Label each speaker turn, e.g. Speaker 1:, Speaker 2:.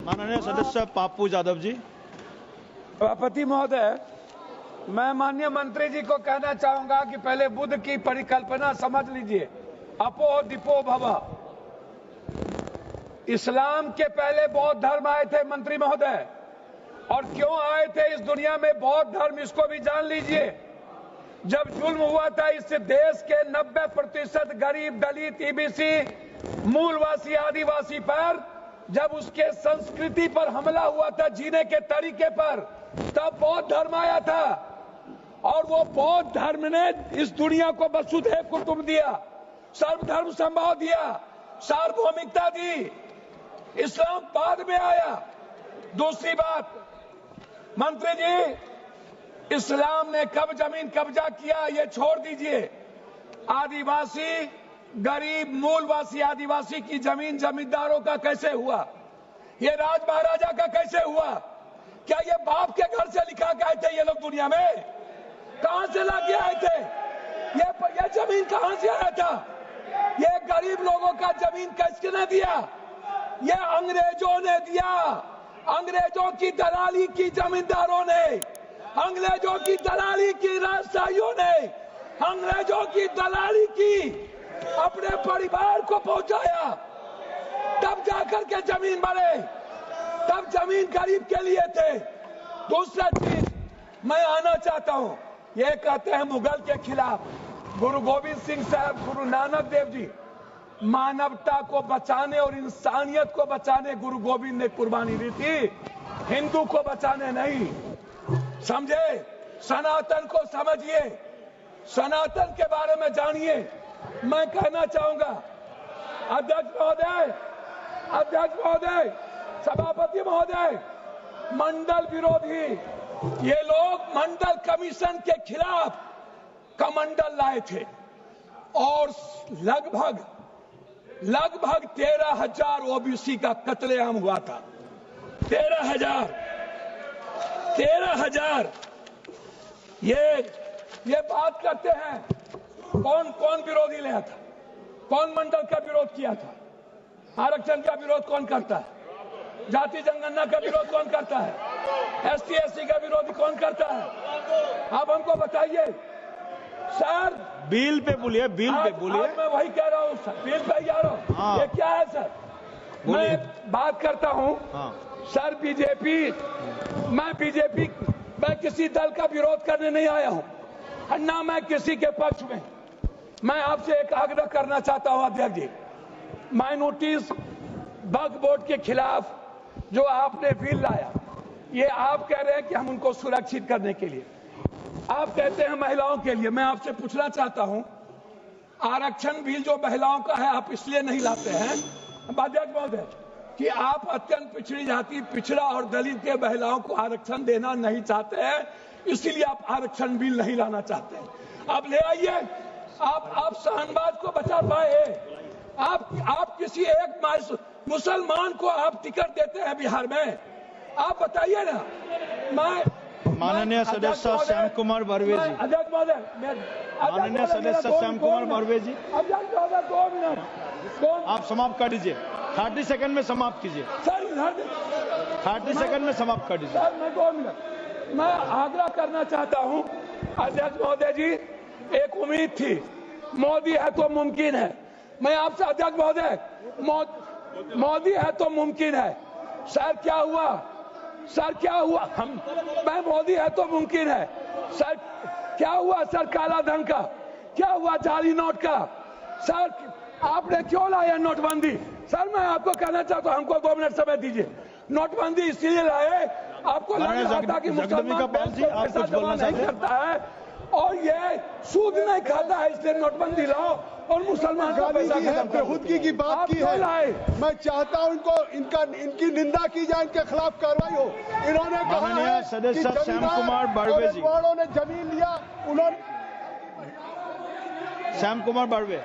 Speaker 1: माननीय सदस्य पाप्पू यादव जी।
Speaker 2: सभापति महोदय, मैं माननीय मंत्री जी को कहना चाहूंगा कि पहले बुद्ध की परिकल्पना समझ लीजिए, अपो दीपो भव। इस्लाम के पहले बौद्ध धर्म आए थे मंत्री महोदय, और क्यों आए थे इस दुनिया में बौद्ध धर्म, इसको भी जान लीजिए। जब जुल्म हुआ था इस देश के 90% गरीब, दलित, ईबीसी, मूलवासी, आदिवासी पर, जब उसके संस्कृति पर हमला हुआ था, जीने के तरीके पर, तब बौद्ध धर्म आया था। और वो बौद्ध धर्म ने इस दुनिया को वसुधैव कुटुंब दिया, सर्वधर्म समभाव दिया, सार्वभौमिकता दी। इस्लाम बाद में आया। दूसरी बात, मंत्री जी, इस्लाम ने कब जमीन कब्जा किया ये छोड़ दीजिए। आदिवासी, गरीब, मूलवासी आदिवासी की जमीन जमींदारों का कैसे हुआ? ये राज महाराजा का कैसे हुआ? क्या ये बाप के घर से लिखा के आए थे ये लोग दुनिया में? कहां से लाके आए थे? ये जमीन कहां से आया था? ये गरीब लोगों का जमीन किसने दिया? ये अंग्रेजों ने दिया। अंग्रेजों की दलाली की जमींदारों ने, अंग्रेजों की दलाली की राजशाहियों ने, अंग्रेजों की दलाली की अपने परिवार को पहुंचाया, तब जाकर के जमीन बने, तब जमीन गरीब के लिए थे। दूसरा चीज मैं आना चाहता हूं, ये कहते हैं मुगल के खिलाफ। गुरु गोविंद सिंह साहब, गुरु नानक देव जी, मानवता को बचाने और इंसानियत को बचाने गुरु गोविंद ने कुर्बानी दी थी, हिंदू को बचाने नहीं। समझे? सनातन को समझिए, सनातन के बारे में जानिए। मैं कहना चाहूंगा, अध्यक्ष महोदय, सभापति महोदय, मंडल विरोधी ये लोग मंडल कमीशन के खिलाफ कमंडल लाए थे, और लगभग 13,000 ओबीसी का कत्लेआम हुआ था। 13,000 ये बात करते हैं। कौन विरोधी लाया था? कौन मंडल का विरोध किया था? आरक्षण का विरोध कौन करता है? जाति जनगणना का विरोध कौन करता है? ST SC का विरोध कौन करता है? आप हमको बताइए सर।
Speaker 1: बिल पे बोलिए, बिल पे बोलिए।
Speaker 2: मैं वही कह रहा हूँ सर, बिल पे जा रहा हूँ।
Speaker 1: हाँ।
Speaker 2: ये क्या है सर? मैं बात करता हूँ।
Speaker 1: हाँ।
Speaker 2: सर मैं किसी दल का विरोध करने नहीं आया हूँ, ना मैं किसी के पक्ष में। मैं आपसे एक आग्रह करना चाहता हूँ अध्यक्ष जी, माइनॉरिटीज वक्फ बोर्ड के खिलाफ जो आपने बिल लाया, ये आप कह रहे हैं कि हम उनको सुरक्षित करने के लिए, आप कहते हैं महिलाओं के लिए। मैं आपसे पूछना चाहता हूं, आरक्षण बिल जो महिलाओं का है आप इसलिए नहीं लाते हैं अध्यक्ष महोदय कि आप अत्यंत पिछड़ी जाति, पिछड़ा और दलित के महिलाओं को आरक्षण देना नहीं चाहते हैं, इसीलिए आप आरक्षण बिल नहीं लाना चाहते हैं। अब ले आइए। आप शाहनवाज को बचा पाए? आप किसी एक मुसलमान को आप टिकट देते हैं बिहार में? आप बताइए ना।
Speaker 1: माननीय सदस्य श्याम कुमार बर्वे जी।
Speaker 2: अध्यक्ष महोदय,
Speaker 1: माननीय सदस्य श्याम कुमार बर्वे जी,
Speaker 2: अध्यक्ष महोदय 2 मिनट
Speaker 1: आप समाप्त कर दीजिए। 30 सेकंड में समाप्त कीजिए
Speaker 2: सर।
Speaker 1: 30 सेकंड में समाप्त कर दीजिए
Speaker 2: सर। मैं 2 मिनट मैं आग्रह करना चाहता हूं अध्यक्ष महोदय जी। एक उम्मीद थी, मोदी है तो मुमकिन है। मैं आपसे अध्यक्ष महोदय, मोदी है तो मुमकिन है। सर क्या हुआ? मैं मोदी है तो मुमकिन है। सर क्या हुआ? सर काला धन का क्या हुआ? जाली नोट का? सर आपने क्यों लाया नोटबंदी? सर मैं आपको कहना चाहता हूं, हमको 2 मिनट समय दीजिए। नोटबंदी इसलिए लाए, आपको लग रहा था कि मुसलमान पैसा जमा नहीं करता है और ये सूद नहीं खाता है, इसलिए नोटबंदी लाओ और मुसलमान का पैसा खत्म करो।
Speaker 3: खुदगी की बात की है। मैं चाहता हूं इनकी निंदा की जाए, इनके खिलाफ कार्रवाई हो। इन्होंने कहा है
Speaker 1: सदस्य श्याम कुमार बर्वे जी,
Speaker 3: ने जमीन लिया, उन्होंने
Speaker 1: श्याम कुमार बर्वे।